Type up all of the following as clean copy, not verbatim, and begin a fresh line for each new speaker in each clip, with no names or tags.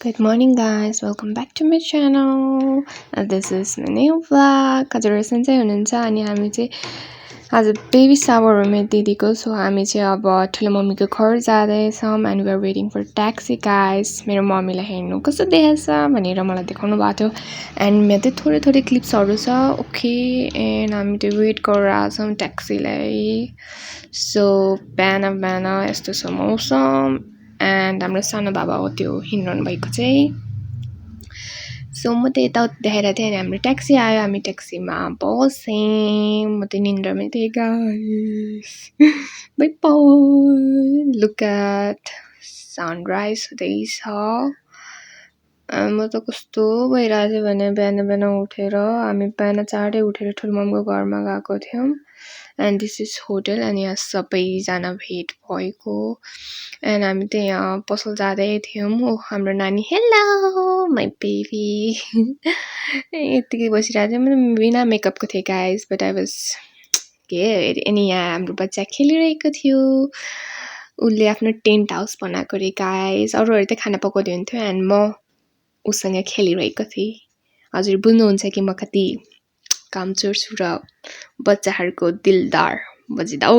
Good morning guys, welcome back to my channel. This is my new vlog. हजुरहरु सन्चै हुनुहुन्छ अनि हामी चाहिँ आज बेबी शावर हो मेरो दिदीको सो हामी चाहिँ अब ठुलो मम्मीको घर जाँदै छौं and we are waiting for taxi guys. मेरो मम्मीलाई हेर्नु कस्तो देखेछ भनेर मलाई देखाउनु भएको थियो and मेरो चाहिँ थोरै थोरै क्लिप्सहरु छ ओके and हामी चाहिँ वेट गरिरहेका छौं ट्याक्सीलाई. सो बिहान यस्तो छ मौसम and हाम्रो सानो बाबा हो त्यो हिँड्नु भएको चाहिँ सो म त यता देखेर थिएँ अनि हाम्रो ट्याक्सी आयो हामी ट्याक्सीमा बस्यौं म त निन्द्रामै थिएँ guys bye bye look at sunrise हुँदैछ म त कस्तो भइरहेछ भने बिहान उठेर हामी बिहान चाँडै उठेर ठुलो मम्मीको घरमा गएको थियौं and this is hotel and यहाँ सबैजना भेट भएको and हामी त यहाँ पसल जाँदै थियौं ओ हाम्रो नानी हेलो माइ बेबी यतिकै बसिरहेको थिएँ म बिना मेकअपको थिएँ गाइस बट आई वाज के अनि यहाँ हाम्रो बच्चा खेलिरहेको थियो उले आफ्नो टेन्ट हाउस बनाएको रे गाइस अरूहरु त खाना पकाउँदै हुन्थ्यो and म उसँग खेलिरहेको थिएँ हजुर बुझ्नुहुन्छ कि म कति कामचोर छु र बच्चाहरुको दिलदार मजेदार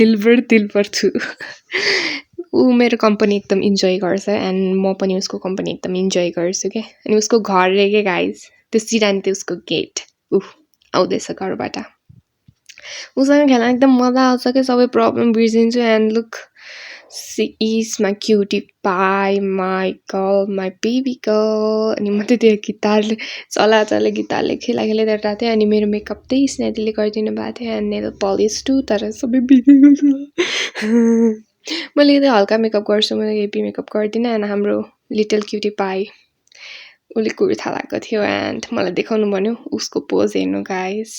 दिलबर छु ऊ मेरो कम्पनी एकदम इन्जोय गर्छ एन्ड म पनि उसको कम्पनी एकदम इन्जोय गर्छु के अनि उसको घर रे के गाइस त्यो सिरानी त्यो उसको गेट आउँदैछ घरबाट उसँग खेल्न एकदम मजा आउँछ के सबै प्रब्लम बिर्सिन्छु and look she is my cutie pie my girl my baby girl अनि म त त्यो गिटारले चला गिटारले खेलिरहेको थिएँ अनि मेरो मेकअप त्यही स्नेहले गरिदिनु भएको थियो एन्ड नेल पलिस टु तर सबै बिग्रेको छ मैले त हल्का मेकअप गर्छु मैले हेभी मेकअप गर्दिन एन्ड हाम्रो लिटल क्युटी पाई उले कुर्ता लगाएको थियो एन्ड मलाई देखाउनु भन्यो उसको पोज हेर्नु गाइस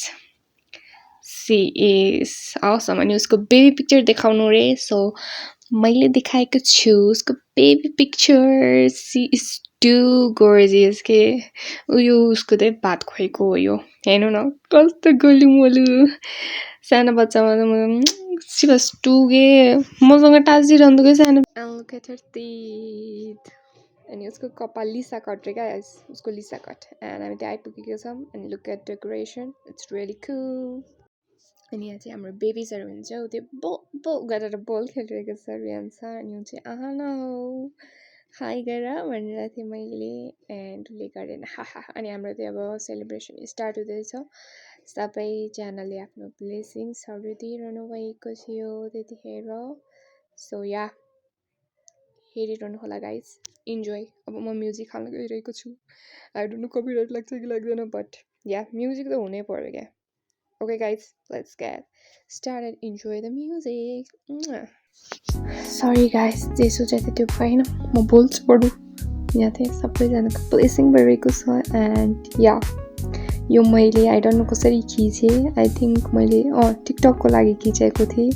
she is awesome अनि उसको बेबी पिक्चर देखाउनु रे सो मैले देखाएको छु उसको baby picture she is too gorgeous के उयो उसको चाहिँ भात खुवाएको हो यो हेर्नु न कस्तो गोलुमोलु सानो बच्चामा त she was too के मसँग टाँसिरहन्थ्यो के सानो and look at her teeth अनि उसको कपाल लिसा कट रे गाइस उसको लिसा कट and हामी त्यहाँ आइपुगेको छौं अनि look at decoration it's really cool अनि यहाँ चाहिँ हाम्रो बेबीजहरु हुन्छ त्यो बो गरेर बल खेलिरहेको छ रियान्सा अनि उ चाहिँ आहान हाई गर भनेर थिएँ मैले एन्ड उले गरेन हाहा अनि हाम्रो चाहिँ अब सेलिब्रेसन स्टार्ट हुँदैछ सबैजनाले आफ्नो ब्लेसिङ्सहरु दिइरहनु भएको थियो त्यतिखेर सो या हेरिरहनु होला गाइस इन्जोय अब म म्युजिक हाल्न गइरहेको छु आई डोन्ट नो कपिराइट लाग्छ कि लाग्दैन बट या म्युजिक त हुनै पर्यो क्या Okay guys, let's get started. Enjoy the music. Sorry guys, जेसो चाहिँ त्यो भएन म बोल्छु बडु यहाँ चाहिँ सबैजनाको ब्लेसिङ भइरहेको छ एन्ड या यो मैले आई डोन्ट नो कसरी खिचे आई थिंक मैले टिकटकको लागि खिचेको थिएँ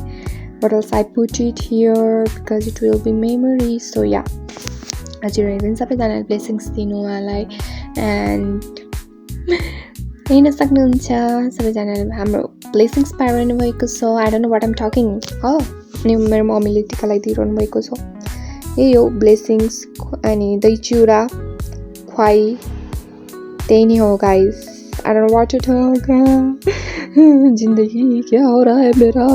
but also I put it here because it will be memory so yeah हजुरहरु पनि सबैजनाले ब्लेसिङ्स दिनु उहाँलाई एन्ड हेर्न सक्नुहुन्छ सबैजनाले हाम्रो ब्लेसिङ्स पाइरहनु भएको छ I don't know what I am talking हो अनि मेरो मम्मीले टिका लगाइदिरहनु भएको छ यही हो ब्लेसिङ्स अनि दही चिउरा खुवाई त्यही नै हो guys I don't know what to talk जिन्दगी क्या हो रहा है मेरा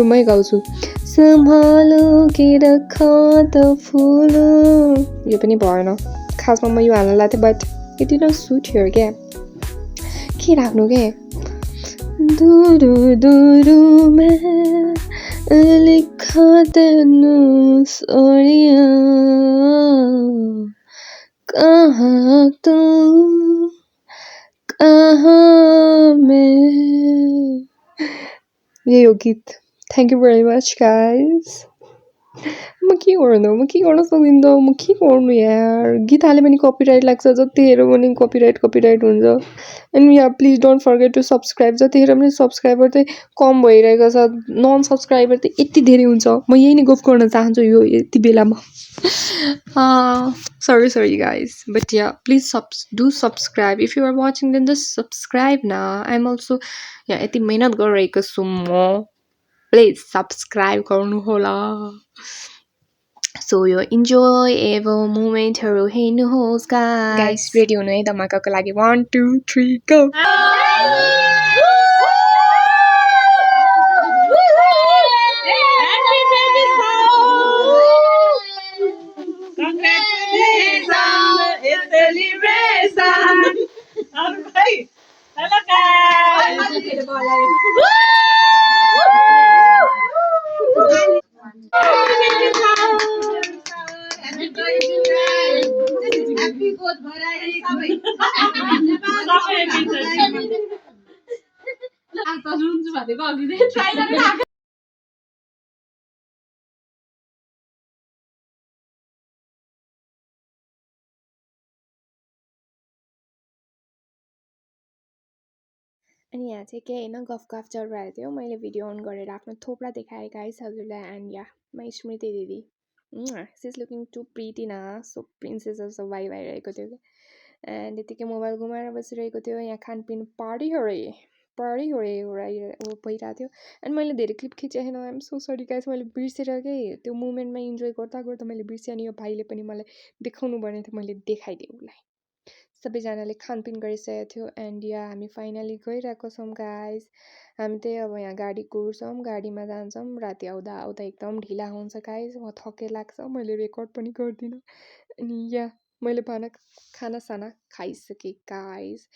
रुमै गाउँछु सम्हालो के रखा त फूल यो पनि भएन खासमा म यो हाल्न लाग्थेँ but it didn't suit here क्या के राख्नु के दुरु में लिखा तेनु सोनिया कहाँ तू कहाँ मैं यही हो गीत thank you very much guys म के गर्न सक्दिनँ म के गर्नु यार गीत हाले पनि कपिराइट लाग्छ जति हेर्यो भने कपिराइट हुन्छ अनि या please don't forget to subscribe जति हेर्यो भने सब्स्क्राइबर चाहिँ कम भइरहेको छ नन सब्स्क्राइबर चाहिँ यति धेरै हुन्छ म यही नै गफ गर्न चाहन्छु यो यति बेलामा sorry guys but yeah please do subscribe if you are watching then just subscribe na I'm also यति मेहनत गरिरहेको छु म प्लिज सब्स्क्राइब गर्नु होला सो यो इन्जोयेबल मोमेन्टहरू हेर्नुहोस् गाइस रेडी हुनु है धमाकाको लागि 1 2 3 गो अनि यहाँ चाहिँ के हैन गफ चलिरहेको थियो मैले भिडियो अन गरेर आफ्नो थोप्रा देखाएँ गाइस हजुरलाई एन्ड या माई स्मृति दिदी she is looking too pretty न सो प्रिन्सेस जस्तो भाइ भइरहेको थियो कि एन्ड यतिकै मोबाइल घुमाएर बसिरहेको थियो यहाँ खानपिन पार्टी भइरहेको थियो एन्ड मैले धेरै क्लिप खिचेँ होइन आइएम सो सरी गाइस मैले बिर्सेर के त्यो मोमेन्टमा इन्जोय गर्दा गर्दा मैले बिर्सेँ अनि यो भाइले पनि मलाई देखाउनु पर्ने थियो मैले देखाइदिएँ उसलाई सबैजनाले खानपिन गरिसकेको थियो एन्ड या हामी फाइनली गइरहेको छौँ गाइस हामी त्यही अब यहाँ गाडी कुर्छौँ गाडीमा जान्छौँ राति आउँदा आउँदा एकदम ढिला हुन्छ गाइस म थके लाग्छ मैले रेकर्ड पनि गर्दिनँ अनि या मैले खानासाना खाइसकेँ गाइस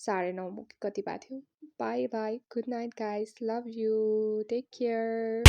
9:30 कति भएको थियो bye bye good night guys love you take care